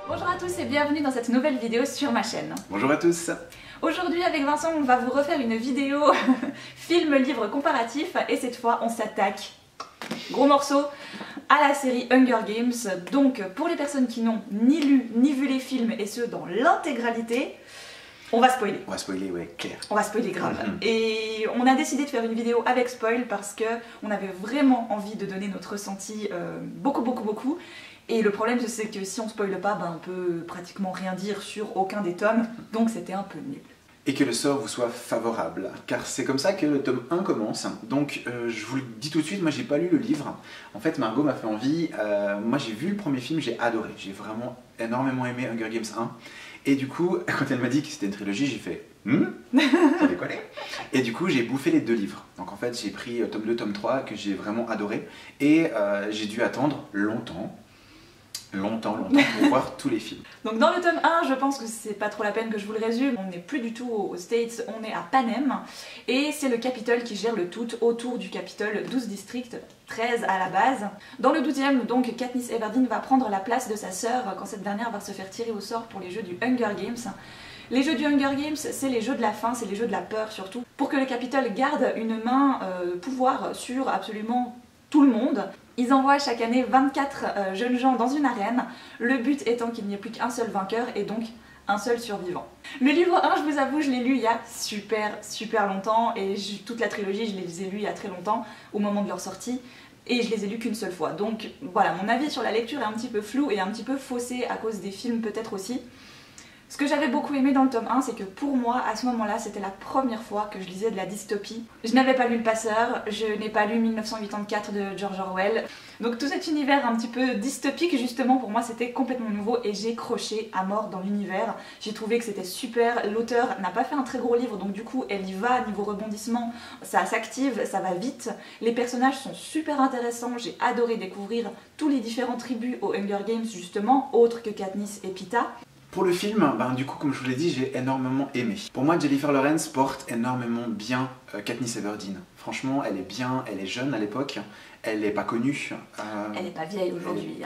Bonjour à tous et bienvenue dans cette nouvelle vidéo sur ma chaîne. Bonjour à tous. Aujourd'hui avec Vincent on va vous refaire une vidéo film-livre comparatif et cette fois on s'attaque, gros morceau, à la série Hunger Games. Donc pour les personnes qui n'ont ni lu ni vu les films et ceux dans l'intégralité, on va spoiler. On va spoiler, ouais, clair. On va spoiler grave. Et on a décidé de faire une vidéo avec spoil parce que on avait vraiment envie de donner notre ressenti beaucoup. Et le problème c'est que si on spoile pas, on peut pratiquement rien dire sur aucun des tomes, donc c'était un peu nul. Et que le sort vous soit favorable, car c'est comme ça que le tome 1 commence. Donc je vous le dis tout de suite, moi j'ai pas lu le livre. En fait Margot m'a fait envie, moi j'ai vu le premier film, j'ai adoré, j'ai vraiment énormément aimé Hunger Games 1. Et du coup, quand elle m'a dit que c'était une trilogie, j'ai fait ça déconne. Et du coup j'ai bouffé les deux livres. Donc en fait j'ai pris tome 2, tome 3 que j'ai vraiment adoré. Et j'ai dû attendre longtemps pour voir tous les films. Donc dans le tome 1, je pense que c'est pas trop la peine que je vous le résume. On n'est plus du tout aux States, on est à Panem. Et c'est le Capitole qui gère le tout autour du Capitole, 12 districts, 13 à la base. Dans le 12e, donc, Katniss Everdeen va prendre la place de sa sœur quand cette dernière va se faire tirer au sort pour les jeux du Hunger Games. Les jeux du Hunger Games, c'est les jeux de la faim, c'est les jeux de la peur surtout. Pour que le Capitole garde une main pouvoir sur absolument tout le monde. Ils envoient chaque année 24 jeunes gens dans une arène, le but étant qu'il n'y ait plus qu'un seul vainqueur et donc un seul survivant. Le livre 1, je vous avoue, je l'ai lu il y a super longtemps et toute la trilogie, je les ai lus il y a très longtemps, au moment de leur sortie, et je les ai lus qu'une seule fois. Donc voilà, mon avis sur la lecture est un petit peu flou et un petit peu faussé à cause des films peut-être aussi. Ce que j'avais beaucoup aimé dans le tome 1, c'est que pour moi, à ce moment-là, c'était la première fois que je lisais de la dystopie. Je n'avais pas lu Le Passeur, je n'ai pas lu 1984 de George Orwell. Donc tout cet univers un petit peu dystopique, justement, pour moi, c'était complètement nouveau et j'ai croché à mort dans l'univers. J'ai trouvé que c'était super. L'auteur n'a pas fait un très gros livre, donc du coup, elle y va, niveau rebondissement, ça s'active, ça va vite. Les personnages sont super intéressants, j'ai adoré découvrir tous les différents tribus au Hunger Games, justement, autres que Katniss et Peeta. Pour le film, du coup, comme je vous l'ai dit, j'ai énormément aimé. Pour moi, Jennifer Lawrence porte énormément bien Katniss Everdeen. Franchement, elle est bien, elle est jeune à l'époque, elle n'est pas connue. Elle n'est pas vieille aujourd'hui.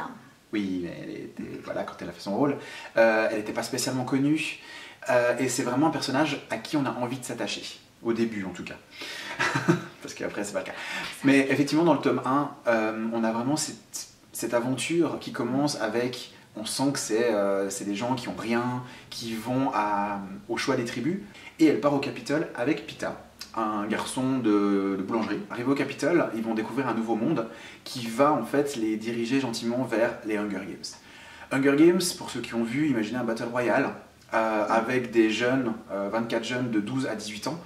Oui, mais elle était, voilà, quand elle a fait son rôle, elle n'était pas spécialement connue. Et c'est vraiment un personnage à qui on a envie de s'attacher. Au début, en tout cas. Parce qu'après, c'est pas le cas. Mais effectivement, dans le tome 1, on a vraiment cette aventure qui commence avec... On sent que c'est des gens qui ont rien, qui vont au choix des tribus. Et elle part au Capitole avec Peeta, un garçon de boulangerie. Arrivé au Capitole, ils vont découvrir un nouveau monde qui va en fait les diriger gentiment vers les Hunger Games. Hunger Games, pour ceux qui ont vu, imaginez un Battle Royale avec des jeunes, 24 jeunes de 12 à 18 ans,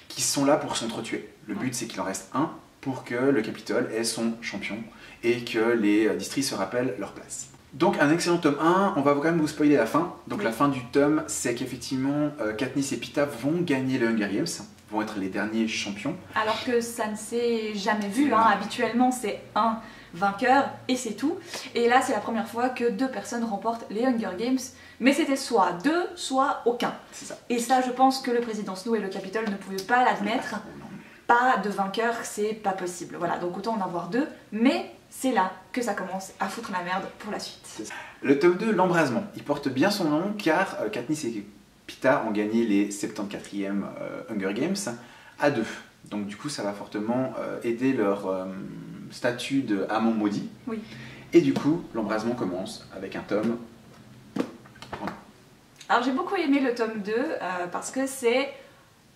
qui sont là pour s'entretuer. Le but c'est qu'il en reste un pour que le Capitole ait son champion et que les districts se rappellent leur place. Donc un excellent tome 1, on va quand même vous spoiler la fin. Donc la fin du tome, c'est qu'effectivement Katniss et Peeta vont gagner le Hunger Games, vont être les derniers champions. Alors que ça ne s'est jamais vu, habituellement c'est un vainqueur et c'est tout. Et là c'est la première fois que deux personnes remportent les Hunger Games, mais c'était soit deux, soit aucun. C'est ça. Et ça je pense que le président Snow et le Capitole ne pouvaient pas l'admettre. Pas de vainqueur, c'est pas possible. Voilà, donc autant en avoir deux, mais c'est là que ça commence à foutre la merde pour la suite. Le tome 2, l'embrasement, il porte bien son nom car Katniss et Peeta ont gagné les 74e Hunger Games à deux. Donc du coup ça va fortement aider leur statut de amant maudit. Oui. Et du coup l'embrasement commence avec un tome. Alors j'ai beaucoup aimé le tome 2 parce que c'est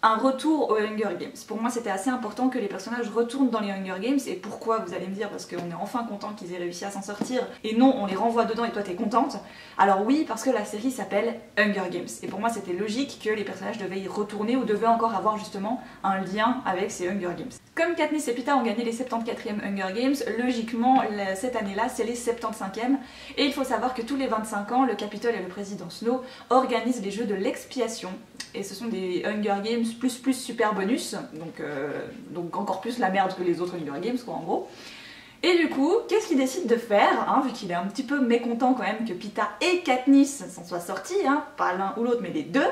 un retour aux Hunger Games. Pour moi c'était assez important que les personnages retournent dans les Hunger Games. Et pourquoi, vous allez me dire, parce qu'on est enfin content qu'ils aient réussi à s'en sortir et non on les renvoie dedans et toi t'es contente. Alors oui, parce que la série s'appelle Hunger Games et pour moi c'était logique que les personnages devaient y retourner ou devaient encore avoir justement un lien avec ces Hunger Games. Comme Katniss et Peeta ont gagné les 74e Hunger Games, logiquement cette année-là c'est les 75e et il faut savoir que tous les 25 ans le Capitole et le président Snow organisent les jeux de l'expiation. Et ce sont des Hunger Games plus super bonus, donc encore plus la merde que les autres Hunger Games quoi en gros. Et du coup, qu'est-ce qu'il décide de faire, vu qu'il est un petit peu mécontent quand même que Peeta et Katniss s'en soient sortis, pas l'un ou l'autre mais les deux,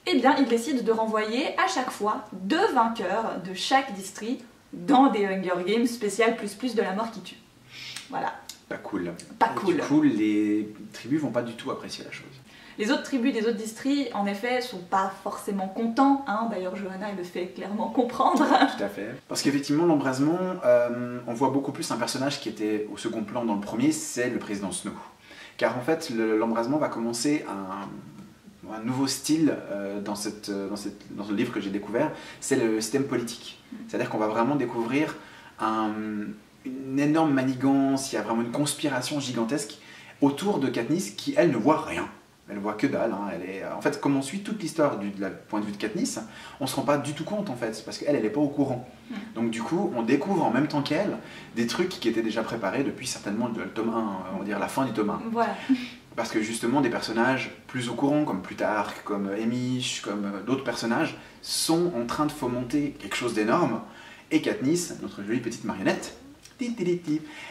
eh bien il décide de renvoyer à chaque fois deux vainqueurs de chaque district dans des Hunger Games spécial plus de la mort qui tue. Voilà. Pas cool. Pas Et cool. Du coup, les tribus vont pas du tout apprécier la chose. Les autres tribus des autres districts, en effet, sont pas forcément contents. Hein. D'ailleurs, Johanna le fait clairement comprendre. Tout à fait. Parce qu'effectivement, l'embrasement, on voit beaucoup plus un personnage qui était au second plan dans le premier, c'est le président Snow. Car en fait, l'embrasement va commencer un nouveau style dans ce livre que j'ai découvert, c'est le système politique. C'est-à-dire qu'on va vraiment découvrir une énorme manigance, il y a vraiment une conspiration gigantesque autour de Katniss qui, elle, ne voit rien. Elle voit que dalle. Hein. En fait, comme on suit toute l'histoire du point de vue de Katniss, on ne se rend pas du tout compte, en fait, parce qu'elle, elle n'est pas au courant. Donc du coup, on découvre en même temps qu'elle des trucs qui étaient déjà préparés depuis certainement le tome 1, on va dire la fin du tome 1. Voilà. Parce que justement, des personnages plus au courant, comme Plutarque, comme Emish, comme d'autres personnages, sont en train de fomenter quelque chose d'énorme. Et Katniss, notre jolie petite marionnette,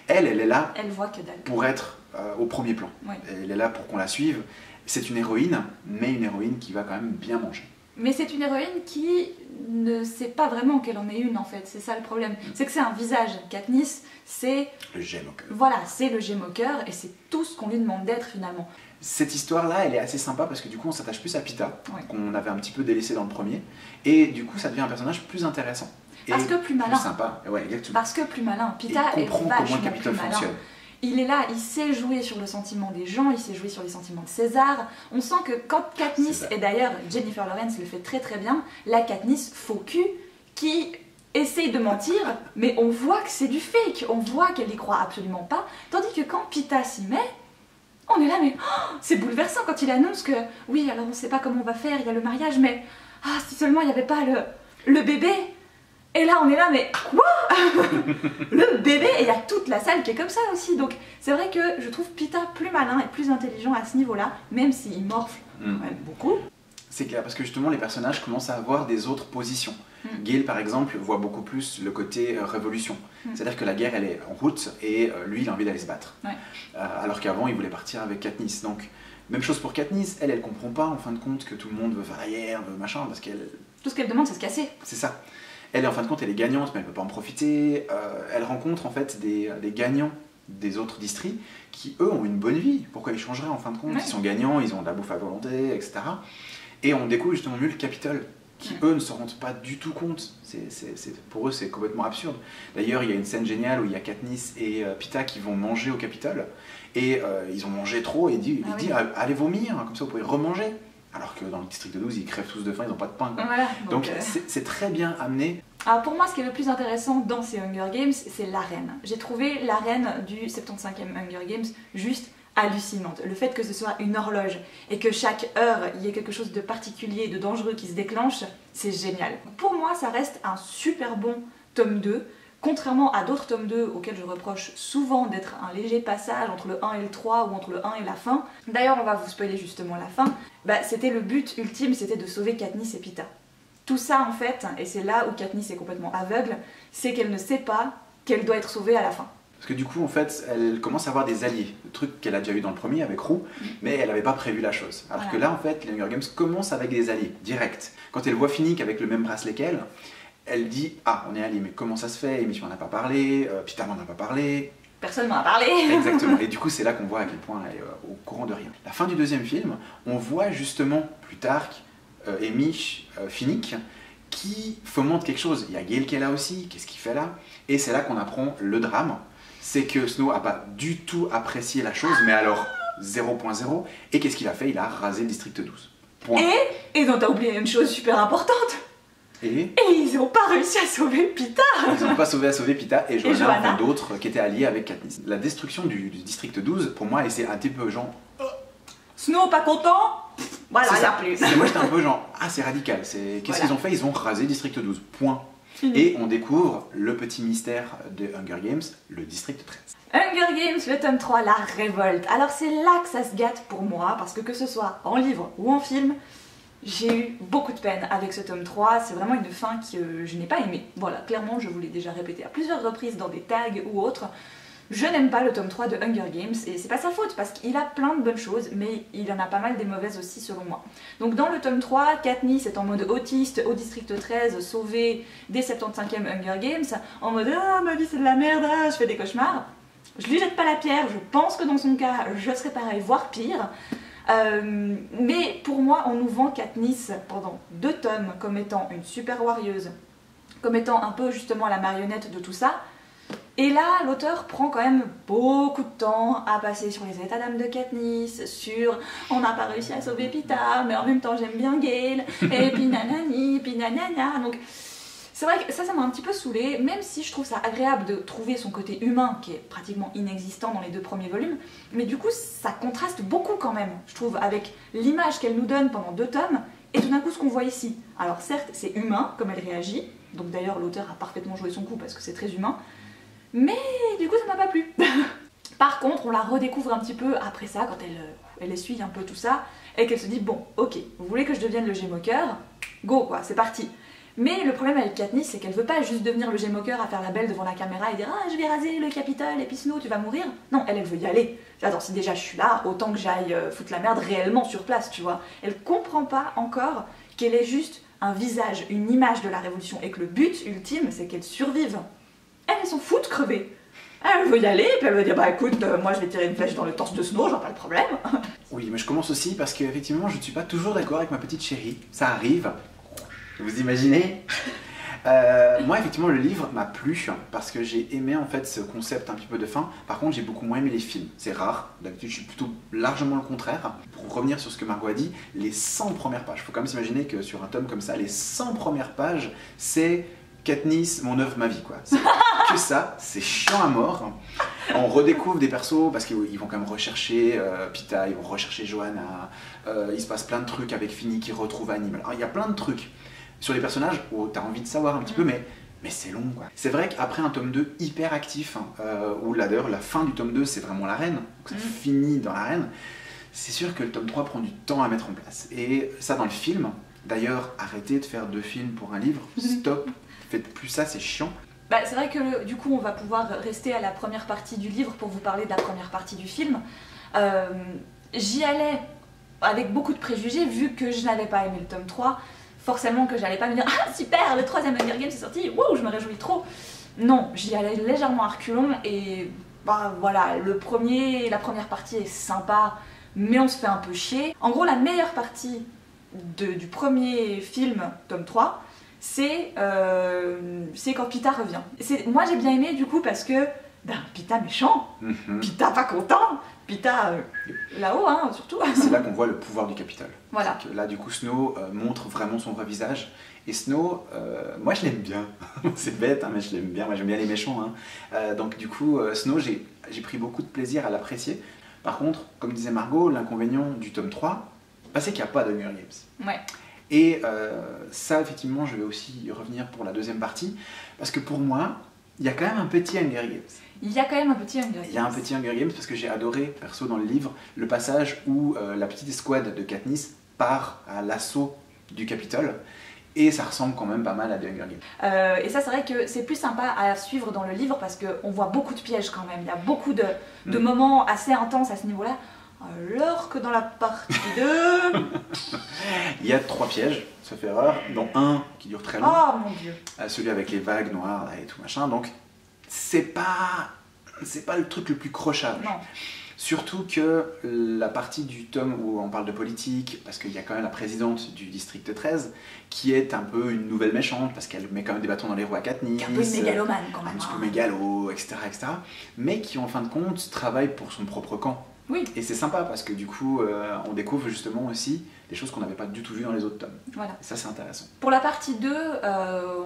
elle est là Elle voit que dalle. pour être au premier plan. Oui. Elle est là pour qu'on la suive. C'est une héroïne, mais une héroïne qui va quand même bien manger. Mais c'est une héroïne qui ne sait pas vraiment qu'elle en est une, en fait. C'est ça le problème. C'est que c'est un visage. Katniss, c'est... Le gemme au cœur. Voilà, c'est le gemme au cœur et c'est tout ce qu'on lui demande d'être finalement. Cette histoire-là, elle est assez sympa parce que du coup, on s'attache plus à Pita, Ouais. qu'on avait un petit peu délaissé dans le premier. Et du coup, ça devient un personnage plus intéressant. Parce et que plus malin. sympa. Ouais, exactement. Parce que plus malin. Et Pita il est comprend comment vachement le Capitole plus malin. fonctionne. Il est là, il sait jouer sur le sentiment des gens, il sait jouer sur les sentiments de César. On sent que quand Katniss, César. et d'ailleurs Jennifer Lawrence le fait très très bien, la Katniss faux cul qui essaye de mentir, mais on voit que c'est du fake, on voit qu'elle y croit absolument pas. Tandis que quand Pita s'y met, on est là, mais oh, c'est bouleversant quand il annonce que oui, alors on sait pas comment on va faire, il y a le mariage, mais ah, si seulement il n'y avait pas le bébé. Et là, on est là, mais quoi? Le bébé, et il y a toute la salle qui est comme ça aussi. Donc, c'est vrai que je trouve Pita plus malin et plus intelligent à ce niveau-là, même s'il morfle quand même beaucoup. C'est clair, parce que justement, les personnages commencent à avoir des autres positions. Gale, par exemple, voit beaucoup plus le côté révolution. C'est-à-dire que la guerre, elle est en route, et lui, il a envie d'aller se battre. Ouais. Alors qu'avant, il voulait partir avec Katniss. Donc, même chose pour Katniss, elle comprend pas, en fin de compte, que tout le monde veut faire la guerre, veut machin, parce qu'elle... Tout ce qu'elle demande, c'est se casser. C'est ça. Elle, en fin de compte, elle est gagnante, mais elle ne peut pas en profiter. Elle rencontre en fait des gagnants des autres districts qui, eux, ont une bonne vie. Pourquoi ils changeraient en fin de compte? Ouais. Ils sont gagnants, ils ont de la bouffe à volonté, etc. Et on découvre justement mieux le Capitole, qui, eux, ne se rendent pas du tout compte. Pour eux, c'est complètement absurde. D'ailleurs, il y a une scène géniale où il y a Katniss et Pita qui vont manger au Capitole. Et ils ont mangé trop, et il dit allez vomir, comme ça vous pouvez remanger. Alors que dans le district de 12, ils crèvent tous de faim, ils n'ont pas de pain. Quoi. Voilà, donc c'est très bien amené. Alors pour moi, ce qui est le plus intéressant dans ces Hunger Games, c'est l'arène. J'ai trouvé l'arène du 75e Hunger Games juste hallucinante. Le fait que ce soit une horloge et que chaque heure, il y ait quelque chose de particulier, de dangereux qui se déclenche, c'est génial. Pour moi, ça reste un super bon tome 2. Contrairement à d'autres tomes 2 auxquels je reproche souvent d'être un léger passage entre le 1 et le 3 ou entre le 1 et la fin, d'ailleurs on va vous spoiler justement la fin, c'était le but ultime, c'était de sauver Katniss et Pita. Tout ça en fait, et c'est là où Katniss est complètement aveugle, c'est qu'elle ne sait pas qu'elle doit être sauvée à la fin. Parce que du coup en fait elle commence à avoir des alliés, le truc qu'elle a déjà eu dans le premier avec Roux, mais elle n'avait pas prévu la chose. Alors que là en fait les Hunger Games commencent avec des alliés, direct. Quand elle voit Finnick avec le même bracelet qu'elle, elle dit « Ah, on est alliés, mais comment ça se fait? Amy m'en a pas parlé, Pita m'en a pas parlé. » Personne m'en a parlé. Exactement. Et du coup, c'est là qu'on voit à quel point elle est au courant de rien. La fin du deuxième film, on voit justement Plutarque, Amy, Finnick, qui fomentent quelque chose. Il y a Gale qui est là aussi, qu'est-ce qu'il fait là? Et c'est là qu'on apprend le drame. C'est que Snow a pas du tout apprécié la chose, mais alors 0.0. Et qu'est-ce qu'il a fait? Il a rasé le district 12. Point. Et donc t'as oublié une chose super importante. Et ils n'ont pas réussi à sauver Pita. Ils n'ont pas sauvé Pita et Johanna, enfin d'autres qui étaient alliés avec Katniss. La destruction du district 12, pour moi, c'est un petit peu genre... Snow pas content? Voilà, il n'y a plus. Moi j'étais un peu genre, ah c'est radical, qu'est-ce qu'ils ont fait? Ils ont rasé le district 12, point. Fini. Et on découvre le petit mystère de Hunger Games, le district 13. Hunger Games, le tome 3, la révolte. Alors c'est là que ça se gâte pour moi, parce que ce soit en livre ou en film, j'ai eu beaucoup de peine avec ce tome 3, c'est vraiment une fin que je n'ai pas aimée. Voilà, clairement, je vous l'ai déjà répété à plusieurs reprises dans des tags ou autres. Je n'aime pas le tome 3 de Hunger Games, et c'est pas sa faute, parce qu'il a plein de bonnes choses, mais il en a pas mal des mauvaises aussi selon moi. Donc dans le tome 3, Katniss est en mode autiste au district 13, sauvée des 75e Hunger Games, en mode « Ah, ma vie c'est de la merde, ah, je fais des cauchemars ». Je lui jette pas la pierre, je pense que dans son cas, je serais pareil, voire pire. Mais pour moi, on nous vend Katniss pendant 2 tomes comme étant une super warrieuse, comme étant un peu justement la marionnette de tout ça. Et là, l'auteur prend quand même beaucoup de temps à passer sur les états d'âme de Katniss, sur on n'a pas réussi à sauver Peeta, mais en même temps j'aime bien Gale, et puis nanani, puis nanana. Donc c'est vrai que ça m'a un petit peu saoulée, même si je trouve ça agréable de trouver son côté humain, qui est pratiquement inexistant dans les 2 premiers volumes, mais du coup ça contraste beaucoup quand même, je trouve, avec l'image qu'elle nous donne pendant 2 tomes, et tout d'un coup ce qu'on voit ici. Alors certes, c'est humain comme elle réagit, donc d'ailleurs l'auteur a parfaitement joué son coup parce que c'est très humain, mais du coup ça m'a pas plu. Par contre, on la redécouvre un petit peu après ça, quand elle essuie un peu tout ça, et qu'elle se dit bon, ok, vous voulez que je devienne le Gémoqueur, go quoi, c'est parti. Mais le problème avec Katniss, c'est qu'elle veut pas juste devenir le Gémoqueur à faire la belle devant la caméra et dire ah je vais raser le Capitole et puis Snow tu vas mourir. Non, elle veut y aller. Attends, si déjà je suis là, autant que j'aille foutre la merde réellement sur place, tu vois. Elle comprend pas encore qu'elle est juste un visage, une image de la révolution et que le but ultime c'est qu'elle survive. Elle s'en fout de crever. Elle veut y aller, puis elle veut dire bah écoute, moi je vais tirer une flèche dans le torse de Snow, j'en pas le problème. Oui, mais je commence aussi parce qu'effectivement, je ne suis pas toujours d'accord avec ma petite chérie. Ça arrive. Vous imaginez? Moi, effectivement, le livre m'a plu parce que j'ai aimé en fait ce concept un petit peu de fin. Par contre, j'ai beaucoup moins aimé les films. C'est rare. D'habitude, je suis plutôt largement le contraire. Pour revenir sur ce que Margot a dit, les 100 premières pages. Il faut quand même s'imaginer que sur un tome comme ça, les 100 premières pages, c'est Katniss, mon œuvre, ma vie, quoi. C'est que ça, c'est chiant à mort. On redécouvre des persos parce qu'ils vont quand même rechercher Peeta, ils vont rechercher Johanna, il se passe plein de trucs avec Finnick qui retrouve Animal. Alors, il y a plein de trucs sur les personnages où tu as envie de savoir un petit peu, mais c'est long, quoi. C'est vrai qu'après un tome 2 hyper actif, où là d'ailleurs la fin du tome 2 c'est vraiment l'arène, donc ça finit dans l'arène, c'est sûr que le tome 3 prend du temps à mettre en place. Et ça dans le film, d'ailleurs arrêtez de faire 2 films pour un livre, stop, faites plus ça, c'est chiant. Bah, c'est vrai que du coup on va pouvoir rester à la première partie du livre pour vous parler de la première partie du film. J'y allais avec beaucoup de préjugés vu que je n'avais pas aimé le tome 3, forcément que j'allais pas me dire ah super, le 3e Hunger Games est sorti, wow, je me réjouis trop. Non, j'y allais légèrement à reculons et bah voilà, la première partie est sympa mais on se fait un peu chier. En gros la meilleure partie du premier film, tome 3, c'est quand Peeta revient. Moi j'ai bien aimé du coup parce que Peeta méchant, Peeta pas content, Peeta là-haut hein, surtout. C'est là qu'on voit le pouvoir du Capitole. Voilà. Là du coup Snow montre vraiment son vrai visage. Et Snow, moi je l'aime bien. C'est bête hein, mais je l'aime bien, moi j'aime bien les méchants. Hein. Donc du coup Snow, j'ai pris beaucoup de plaisir à l'apprécier. Par contre, comme disait Margot, l'inconvénient du tome 3, c'est qu'il n'y a pas d'Hunger Games. Ouais. Et ça, effectivement, je vais aussi y revenir pour la 2e partie, parce que pour moi, il y a quand même un petit Hunger Games. Il y a quand même un petit Hunger Games. Il y a un petit Hunger Games parce que j'ai adoré, perso, dans le livre, le passage où la petite escouade de Katniss part à l'assaut du Capitole. Et ça ressemble quand même pas mal à des Hunger Games. Et ça, c'est vrai que c'est plus sympa à suivre dans le livre parce qu'on voit beaucoup de pièges quand même. Il y a beaucoup de moments assez intenses à ce niveau-là. Alors que dans la partie 2... Il y a 3 pièges, sauf erreur, dont un qui dure très long. Oh mon dieu. Celui avec les vagues noires là, et tout machin. Donc, c'est pas le truc le plus crochage. Non. Surtout que la partie du tome où on parle de politique, parce qu'il y a quand même la présidente du district 13, qui est un peu une nouvelle méchante, parce qu'elle met quand même des bâtons dans les roues à Katniss. Un peu une mégalomane quand même. Un petit peu mégalo, etc., etc. Mais qui en fin de compte travaille pour son propre camp. Oui. Et c'est sympa parce que du coup, on découvre justement aussi des choses qu'on n'avait pas du tout vues dans les autres tomes. Voilà. Et ça, c'est intéressant. Pour la partie 2,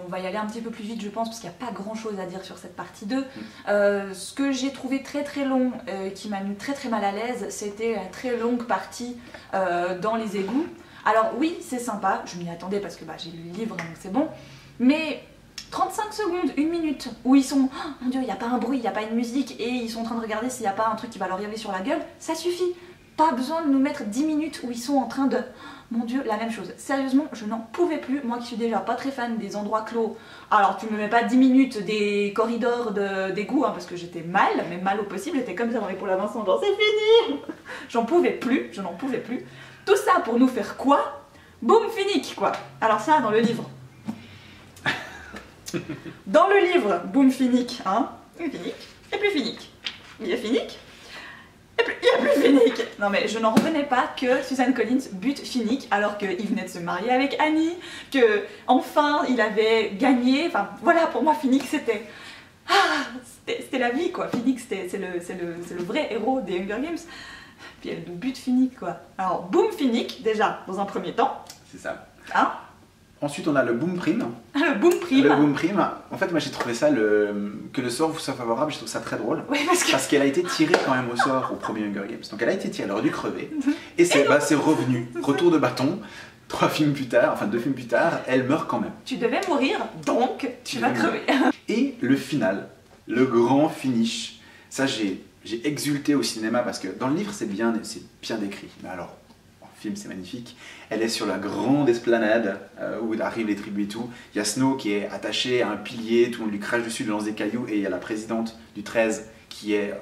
on va y aller un petit peu plus vite, je pense, parce qu'il n'y a pas grand chose à dire sur cette partie 2. Ce que j'ai trouvé très très long, qui m'a mis très très mal à l'aise, c'était la très longue partie dans les égouts. Alors oui, c'est sympa, je m'y attendais parce que j'ai lu le livre, donc c'est bon. Mais 35 secondes, 1 minute, où ils sont, oh, mon dieu, il n'y a pas un bruit, il n'y a pas une musique, et ils sont en train de regarder s'il n'y a pas un truc qui va leur arriver sur la gueule, ça suffit. Pas besoin de nous mettre 10 minutes où ils sont en train de... Mon dieu, la même chose. Sérieusement, je n'en pouvais plus, moi qui suis déjà pas très fan des endroits clos. Alors tu me mets pas 10 minutes des corridors d'égout, hein, parce que j'étais mal, mais mal au possible, j'étais comme ça dans les poules à Vincent, genre c'est fini. J'en pouvais plus, je n'en pouvais plus. Tout ça pour nous faire quoi? Boum, Finnick, quoi. Alors ça, dans le livre. Dans le livre, boum, Finnick, hein, Finnick, et puis Finnick. il y a Finnick. Il n'y a plus Finnick. Non mais je n'en revenais pas que Suzanne Collins bute Finnick alors qu'il venait de se marier avec Annie, que enfin il avait gagné. Enfin voilà, pour moi Finnick c'était... c'était la vie quoi. Finnick c'est le vrai héros des Hunger Games. Puis elle nous bute Finnick quoi. Alors boum Finnick déjà dans un premier temps. C'est ça. Hein? Ensuite, on a le boom prime. Le boom prime. Le boom prime. En fait, moi, j'ai trouvé ça, que le sort vous soit favorable, je trouve ça très drôle. Oui, parce qu'elle a été tirée quand même au sort au premier Hunger Games. Donc, elle a été tirée, elle aurait dû crever. Et c'est revenu. Retour de bâton. 2 films plus tard, elle meurt quand même. Tu devais mourir, donc tu vas crever. Et le final, le grand finish. Ça, j'ai exulté au cinéma parce que dans le livre, c'est bien décrit. Mais alors, film, c'est magnifique. Elle est sur la grande esplanade où arrivent les tribus et tout. Il y a Snow qui est attaché à un pilier, tout le monde lui crache dessus, lui lance des cailloux, et il y a la présidente du 13 qui est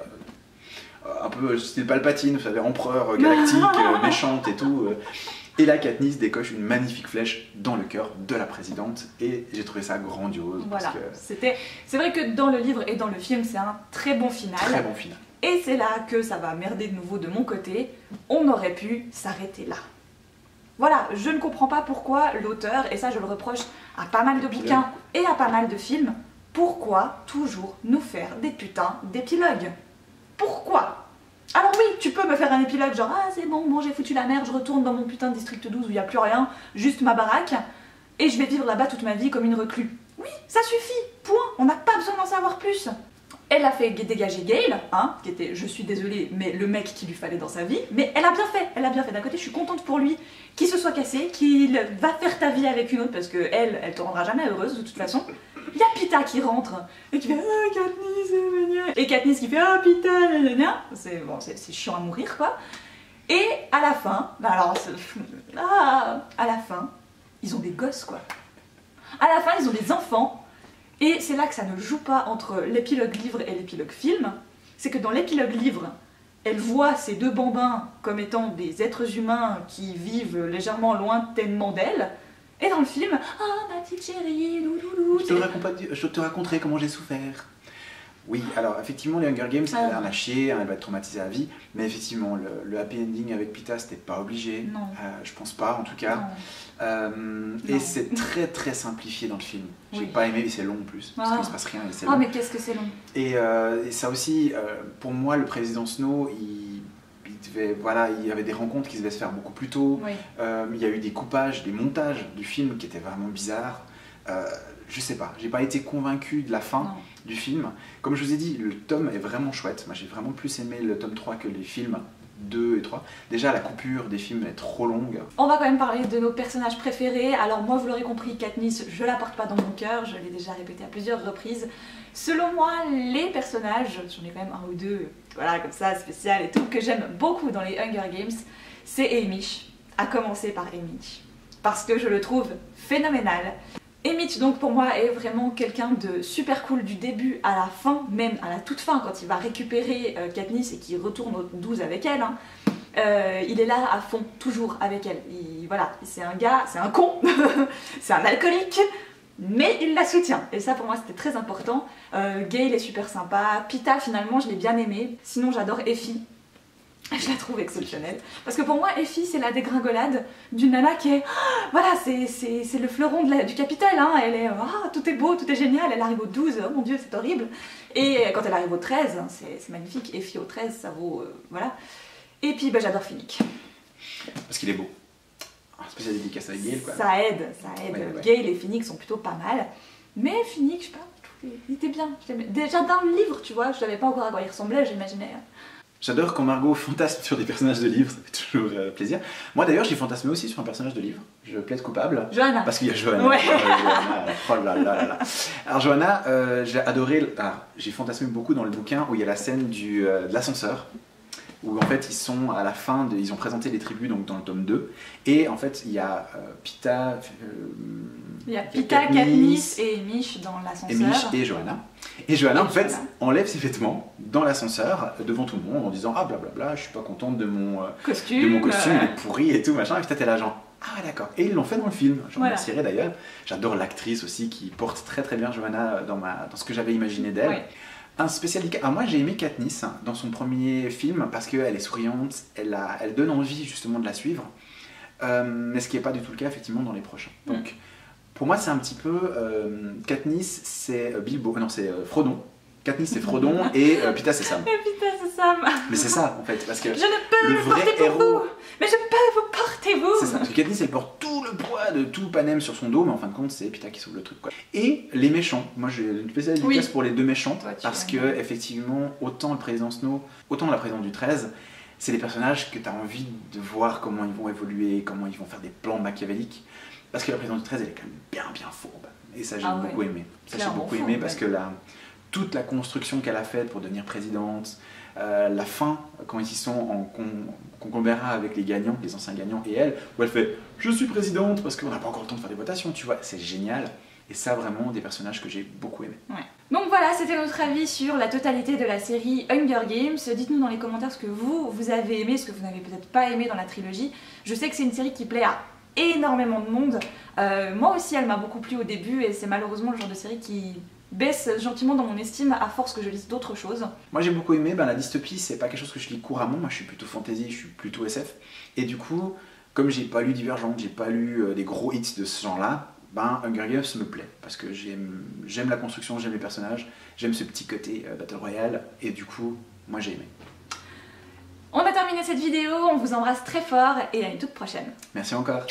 un peu style Palpatine, vous savez, empereur galactique, méchante et tout. Et là, Katniss décoche une magnifique flèche dans le cœur de la présidente, et j'ai trouvé ça grandiose. Voilà, c'est vrai que dans le livre et dans le film, c'est un très bon final. Très bon final. Et c'est là que ça va merder de nouveau de mon côté. On aurait pu s'arrêter là. Voilà, je ne comprends pas pourquoi l'auteur, et ça je le reproche à pas mal de bouquins et à pas mal de films, pourquoi toujours nous faire des putains d'épilogues? Pourquoi? Alors oui, tu peux me faire un épilogue genre ah c'est bon, j'ai foutu la merde, je retourne dans mon putain de district 12 où il n'y a plus rien, juste ma baraque, et je vais vivre là-bas toute ma vie comme une reclus. Oui, ça suffit, point, on n'a pas besoin d'en savoir plus. Elle a fait dégager Gale, hein, qui était, je suis désolée, mais le mec qu'il lui fallait dans sa vie, mais elle a bien fait, d'un côté je suis contente pour lui, qu'il se soit cassé, qu'il va faire ta vie avec une autre, parce que elle te rendra jamais heureuse de toute façon. Il y a Peeta qui rentre, et qui fait « Ah, Katniss, c'est génial !» Et Katniss qui fait « Ah, Peeta, nanana !» C'est bon, c'est chiant à mourir, quoi. Et à la fin, bah alors, à la fin, ils ont des gosses, quoi. À la fin, ils ont des enfants. Et c'est là que ça ne joue pas entre l'épilogue livre et l'épilogue film. C'est que dans l'épilogue livre, elle voit ces 2 bambins comme étant des êtres humains qui vivent légèrement lointainement d'elle. Et dans le film, ah ma petite chérie, louloulou. Je te raconterai comment j'ai souffert. Oui, alors effectivement, les Hunger Games, elle en a chier, elle va être traumatisée à vie, mais effectivement, le happy ending avec Peeta, c'était pas obligé. Non. Je pense pas, en tout cas. Et c'est très très simplifié dans le film. J'ai pas aimé, et c'est long en plus, parce qu'il ne se passe rien et c'est long. Ah, mais qu'est-ce que c'est long. Et ça aussi, pour moi, le président Snow, il y avait des rencontres qui devaient se faire beaucoup plus tôt. Oui. Il y a eu des coupages, des montages du film qui étaient vraiment bizarres. Je sais pas, j'ai pas été convaincue de la fin du film. Comme je vous ai dit, le tome est vraiment chouette. Moi j'ai vraiment plus aimé le tome 3 que les films 2 et 3. Déjà la coupure des films est trop longue. On va quand même parler de nos personnages préférés. Alors moi vous l'aurez compris, Katniss, je la porte pas dans mon cœur, je l'ai déjà répété à plusieurs reprises. Selon moi, les personnages, j'en ai quand même 1 ou 2, voilà comme ça, spécial et tout, que j'aime beaucoup dans les Hunger Games, c'est Haymitch, à commencer par Haymitch. Parce que je le trouve phénoménal. Haymitch donc pour moi est vraiment quelqu'un de super cool du début à la fin, même à la toute fin quand il va récupérer Katniss et qu'il retourne au 12 avec elle. Hein. Il est là à fond, toujours avec elle. Voilà, c'est un gars, c'est un con, c'est un alcoolique, mais il la soutient. Et ça pour moi c'était très important. Gale est super sympa, Peeta finalement je l'ai bien aimé. Sinon j'adore Effie. Je la trouve exceptionnelle. Parce que pour moi, Effie, c'est la dégringolade d'une nana qui est... Voilà, c'est le fleuron du Capitole. Hein. Elle est... tout est beau, tout est génial. Elle arrive au 12, oh mon Dieu, c'est horrible. Et quand elle arrive au 13, hein, c'est magnifique. Effie au 13, ça vaut... voilà. Et puis, bah, j'adore Finnick. Parce qu'il est beau. Spécial dédicace avec Gale, quoi. Ça aide. Ouais. Gale et Finnick sont plutôt pas mal. Mais Finnick, je sais pas, il était bien. Déjà dans le livre, tu vois, je savais pas encore à quoi il ressemblait, j'imaginais... J'adore quand Margot fantasme sur des personnages de livres, ça fait toujours plaisir. Moi d'ailleurs, j'ai fantasmé aussi sur un personnage de livre. Je plaide coupable. Johanna. Parce qu'il y a Johanna. Ouais. Oh là là là là. Alors Johanna, j'ai adoré. J'ai fantasmé beaucoup dans le bouquin où il y a la scène de l'ascenseur. Où en fait ils sont à la fin, ils ont présenté les tribus donc dans le tome 2. Et en fait il y a Peeta. Il y a Peeta, Katniss et Haymitch dans l'ascenseur. Haymitch et Johanna. Et Johanna, en fait, enlève ses vêtements dans l'ascenseur devant tout le monde en disant « Ah, blablabla, je suis pas contente de mon costume, il est pourri et tout, machin. » Et peut-être elle a genre « Ah, d'accord. » Et ils l'ont fait dans le film. J'en remercierai d'ailleurs. J'adore l'actrice aussi qui porte très très bien Johanna dans ce que j'avais imaginé d'elle. Ouais. Un spécial dédicace. Alors moi j'ai aimé Katniss dans son premier film parce qu'elle est souriante, elle donne envie justement de la suivre. Mais ce qui n'est pas du tout le cas effectivement dans les prochains. Donc pour moi c'est un petit peu... Katniss c'est Bilbo, non c'est Frodon. Katniss c'est Frodon et Pita c'est Sam. Et Pita c'est Sam. Mais c'est ça en fait, parce que je ne peux le vous vrai porter pour héros... vous, mais je peux vous porter vous. C'est ça, parce que Katniss elle porte tout le poids de tout Panem sur son dos, mais en fin de compte c'est Pita qui sauve le truc quoi. Et les méchants, moi j'ai une spéciale dédicace pour les deux méchants, parce que effectivement autant le président Snow, autant la présidente du 13, c'est des personnages que tu as envie de voir comment ils vont évoluer, comment ils vont faire des plans machiavéliques, parce que la présidente du 13 elle est quand même bien fourbe, et ça j'ai beaucoup aimé. Ça j'ai beaucoup aimé parce que toute la construction qu'elle a faite pour devenir présidente, la fin, quand ils sont en concombre avec les gagnants, les anciens gagnants, et elle, où elle fait « Je suis présidente » parce qu'on n'a pas encore le temps de faire des votations, tu vois, c'est génial. Et ça, vraiment, des personnages que j'ai beaucoup aimés. Ouais. Donc voilà, c'était notre avis sur la totalité de la série Hunger Games. Dites-nous dans les commentaires ce que vous avez aimé, ce que vous n'avez peut-être pas aimé dans la trilogie. Je sais que c'est une série qui plaît à énormément de monde. Moi aussi, elle m'a beaucoup plu au début, et c'est malheureusement le genre de série qui baisse gentiment dans mon estime à force que je lise d'autres choses. Moi j'ai beaucoup aimé, la dystopie c'est pas quelque chose que je lis couramment, moi je suis plutôt fantasy, je suis plutôt SF, et du coup, comme j'ai pas lu Divergente, j'ai pas lu des gros hits de ce genre-là, Hunger Games me plaît, parce que j'aime la construction, j'aime les personnages, j'aime ce petit côté Battle Royale, et du coup, moi j'ai aimé. On a terminé cette vidéo, on vous embrasse très fort, et à une toute prochaine. Merci encore.